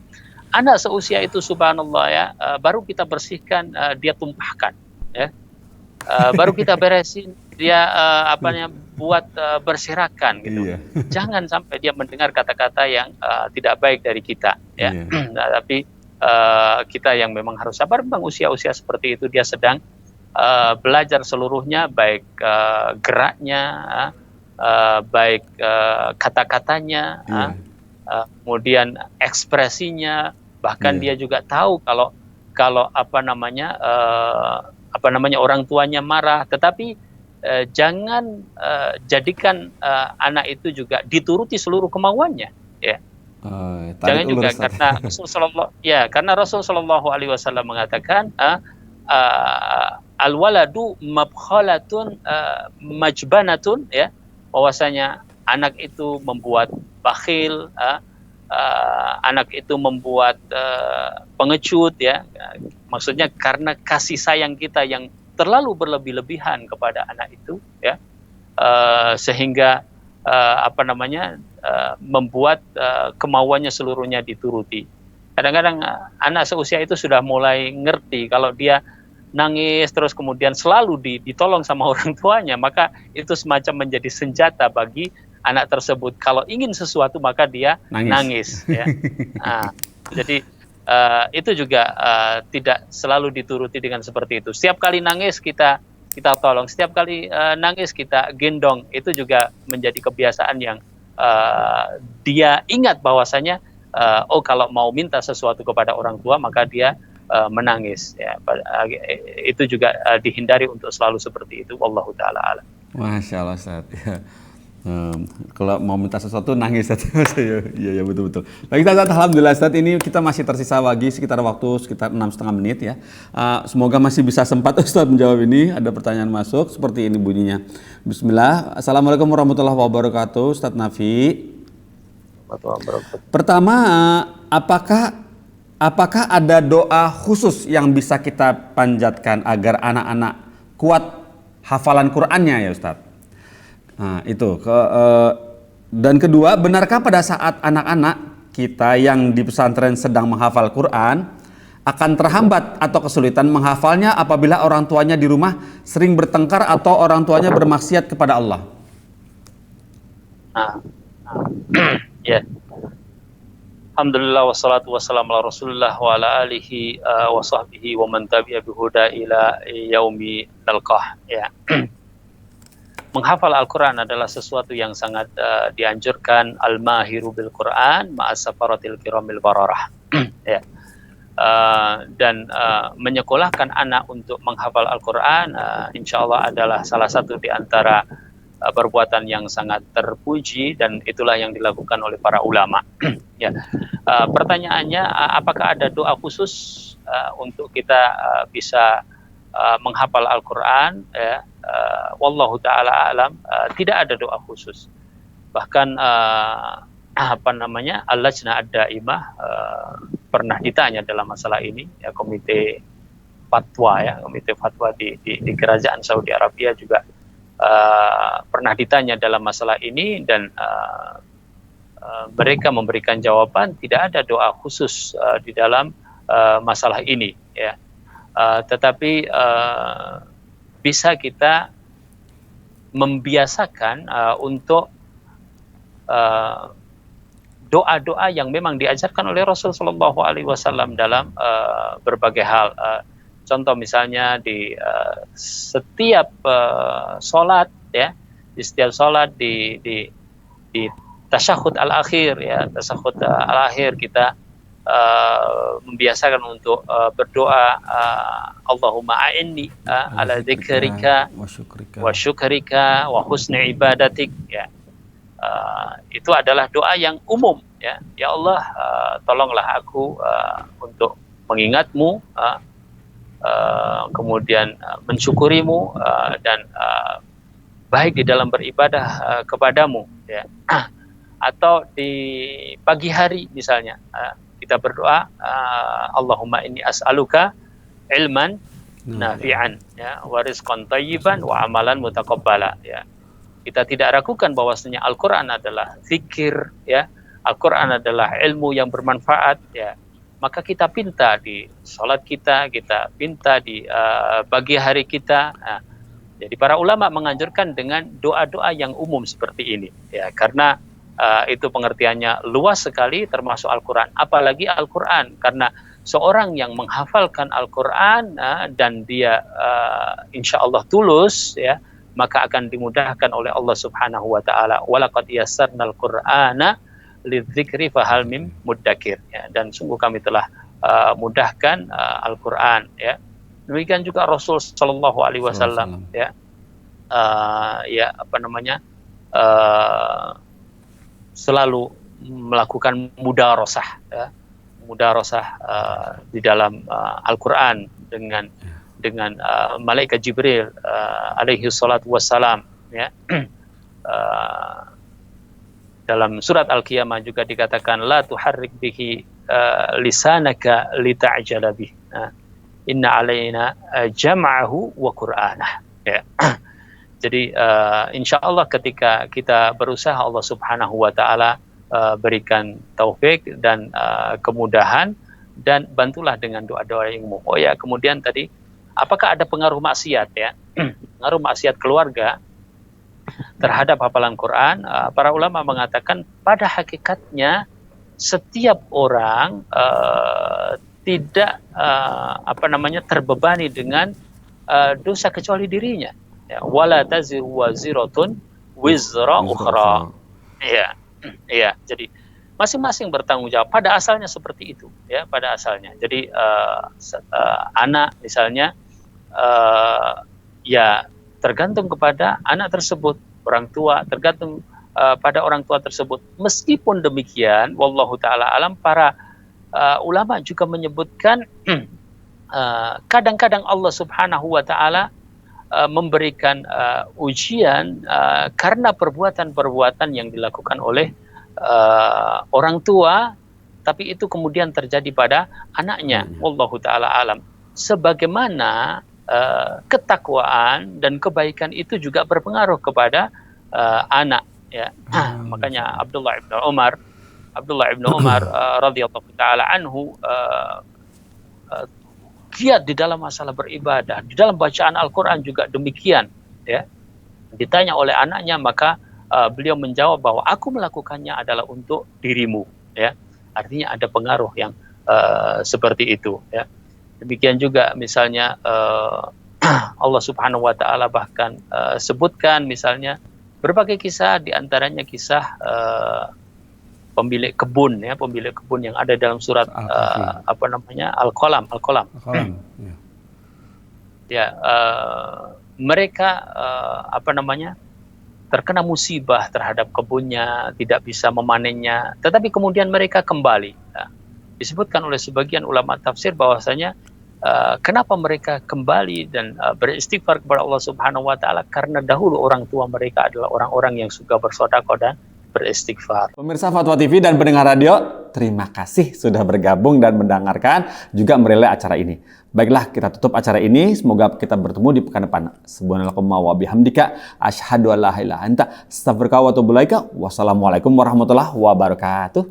Anak seusia itu subhanallah, ya, baru kita bersihkan dia tumpahkan, ya. Baru kita beresin dia buat berserakan gitu. Jangan sampai dia mendengar kata-kata yang tidak baik dari kita, ya. Nah, tapi kita yang memang harus sabar, memang usia-usia seperti itu dia sedang belajar seluruhnya, baik geraknya, baik kata-katanya, kemudian ekspresinya, bahkan dia juga tahu kalau orang tuanya marah, tetapi jangan jadikan anak itu juga dituruti seluruh kemauannya, ya. Jangan juga karena Rasul Shallallahu Alaihi Wasallam mengatakan al-waladu mabkhalatun majbanatun, ya, bahwasanya anak itu membuat bakhil, anak itu membuat pengecut, ya. Maksudnya karena kasih sayang kita yang terlalu berlebih-lebihan kepada anak itu, ya, sehingga membuat kemauannya seluruhnya dituruti. Kadang-kadang anak seusia itu sudah mulai ngerti kalau dia nangis terus kemudian selalu ditolong sama orang tuanya, maka itu semacam menjadi senjata bagi anak tersebut. Kalau ingin sesuatu maka dia nangis, ya. Nah, jadi itu juga tidak selalu dituruti dengan seperti itu. Setiap kali nangis kita tolong, setiap kali nangis kita gendong. Itu juga menjadi kebiasaan yang dia ingat bahwasanya kalau mau minta sesuatu kepada orang tua maka dia menangis, ya. Itu juga dihindari untuk selalu seperti itu. Wallahu taala alam. Masya Allah, Ustaz. Ya. Kalau mau minta sesuatu nangis, Ustaz. Iya betul. Baik, Ustaz, alhamdulillah, Ustaz, ini kita masih tersisa lagi sekitar waktu sekitar 6,5 menit, ya. Semoga masih bisa sempat Ustaz menjawab ini. Ada pertanyaan masuk seperti ini bunyinya. Bismillah. Assalamualaikum warahmatullahi wabarakatuh, Ustaz Nafi. Pertama, apakah ada doa khusus yang bisa kita panjatkan agar anak-anak kuat hafalan Qur'annya, ya Ustaz? Nah, itu. Dan kedua, benarkah pada saat anak-anak kita yang di pesantren sedang menghafal Quran akan terhambat atau kesulitan menghafalnya apabila orang tuanya di rumah sering bertengkar atau orang tuanya bermaksiat kepada Allah? Ya. Alhamdulillah wassalatu wassalamu ala Rasulillah wa ala alihi wa sahbihi wa man tabi'a bihuda ila yaumi nalqah, ya. Menghafal Al-Quran adalah sesuatu yang sangat dianjurkan. Al-mahiru bil Quran ma'asafaratil kiramil bararah. Ya. Dan menyekolahkan anak untuk menghafal Al-Quran insya Allah adalah salah satu di antara perbuatan yang sangat terpuji, dan itulah yang dilakukan oleh para ulama. Ya. Pertanyaannya, apakah ada doa khusus untuk kita bisa menghafal Al-Quran? Ya. Wallahu ta'ala alam, tidak ada doa khusus. Bahkan Al-Lajnah Ad-Daimah pernah ditanya dalam masalah ini, ya, komite fatwa di kerajaan Saudi Arabia juga pernah ditanya dalam masalah ini, dan mereka memberikan jawaban tidak ada doa khusus di dalam masalah ini, ya. Tetapi bisa kita membiasakan untuk doa-doa yang memang diajarkan oleh Rasul Shallallahu Alaihi Wasallam dalam berbagai hal. Contoh misalnya di setiap sholat, ya, di setiap sholat di tasyahud al-akhir, ya, tasyahud al-akhir kita membiasakan untuk berdoa Allahumma a'inni ala dzikrika wa syukrika wa husni ibadatik, ya. Itu adalah doa yang umum, ya. Ya Allah, tolonglah aku untuk mengingatmu, kemudian mensyukurimu, dan baik di dalam beribadah kepadamu, ya. Atau di pagi hari misalnya kita berdoa Allahumma inni as'aluka ilman nafi'an, ya, wa rizqan thayyiban wa amalan mutaqabbala, ya. Kita tidak ragukan bahwasanya Al-Qur'an adalah zikir, ya. Al-Qur'an adalah ilmu yang bermanfaat, ya. Maka kita pinta di salat kita pinta di pagi hari kita. Nah, jadi para ulama menganjurkan dengan doa-doa yang umum seperti ini, ya, karena itu pengertiannya luas sekali, termasuk Al-Quran. Apalagi Al-Quran, karena seorang yang menghafalkan Al-Quran dan dia insya Allah tulus, ya, maka akan dimudahkan oleh Allah Subhanahu Wa Taala. Walaqad yassarnal Qur'ana lidzikri fahal mim muddakir, ya. Dan sungguh kami telah mudahkan Al-Quran, ya. Demikian juga Rasul Shallallahu Alaihi Wasallam, ya, selalu melakukan mudarosah, ya, di dalam Al-Quran dengan malaikat Jibril alaihi salatu wassalam, ya. Dalam surat Al-Qiyamah juga dikatakan la tuharrik bihi lisanaka lita'jala bih. Inna alaina jam'ahu wa qur'anah. Ya. Jadi insya Allah ketika kita berusaha, Allah Subhanahu wa taala berikan taufik dan kemudahan, dan bantulah dengan doa-doa yang umum. Oh ya, kemudian tadi apakah ada pengaruh maksiat ya? Pengaruh maksiat keluarga terhadap hafalan Quran? Para ulama mengatakan pada hakikatnya setiap orang tidak terbebani dengan dosa kecuali dirinya. Ya, wala taziru waziratun wizra ukhra. Iya, jadi masing-masing bertanggung jawab. Pada asalnya seperti itu, ya, pada asalnya. Jadi anak misalnya ya tergantung kepada anak tersebut, orang tua tergantung pada orang tua tersebut. Meskipun demikian, wallahu taala alam, para ulama juga menyebutkan kadang-kadang Allah Subhanahu wa taala memberikan ujian karena perbuatan-perbuatan yang dilakukan oleh orang tua, tapi itu kemudian terjadi pada anaknya. Wallahu taala alam. Sebagaimana ketakwaan dan kebaikan itu juga berpengaruh kepada anak, ya. Makanya Abdullah ibn Umar radhiyallahu taala anhu giat di dalam masalah beribadah, di dalam bacaan Al-Quran juga demikian, ya. Ditanya oleh anaknya, maka beliau menjawab bahwa aku melakukannya adalah untuk dirimu, ya. Artinya ada pengaruh yang seperti itu, ya. Demikian juga misalnya Allah Subhanahu wa taala bahkan sebutkan misalnya berbagai kisah, diantaranya kisah pemilik kebun, ya, pemilik kebun yang ada dalam surat Al-Qalam. Ya, mereka terkena musibah terhadap kebunnya, tidak bisa memanennya, tetapi kemudian mereka kembali. Ya. Disebutkan oleh sebagian ulama tafsir bahwasanya kenapa mereka kembali dan beristighfar kepada Allah Subhanahu wa taala, karena dahulu orang tua mereka adalah orang-orang yang suka bersedekah dan beristighfar. Pemirsa Fatwa TV dan pendengar radio, terima kasih sudah bergabung dan mendengarkan juga merelay acara ini. Baiklah, kita tutup acara ini. Semoga kita bertemu di pekan depan. Subhanallahumma wa bihamdika asyhadu an la ilaha illa anta astaghfiruka wa atubu ilaika. Wassalamualaikum warahmatullahi wabarakatuh.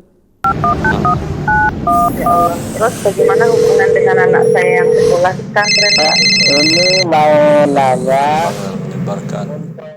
Ya Allah. Terus bagaimana hubungan dengan anak saya yang sekolah di pesantren? Ini mau nanya menyebarkan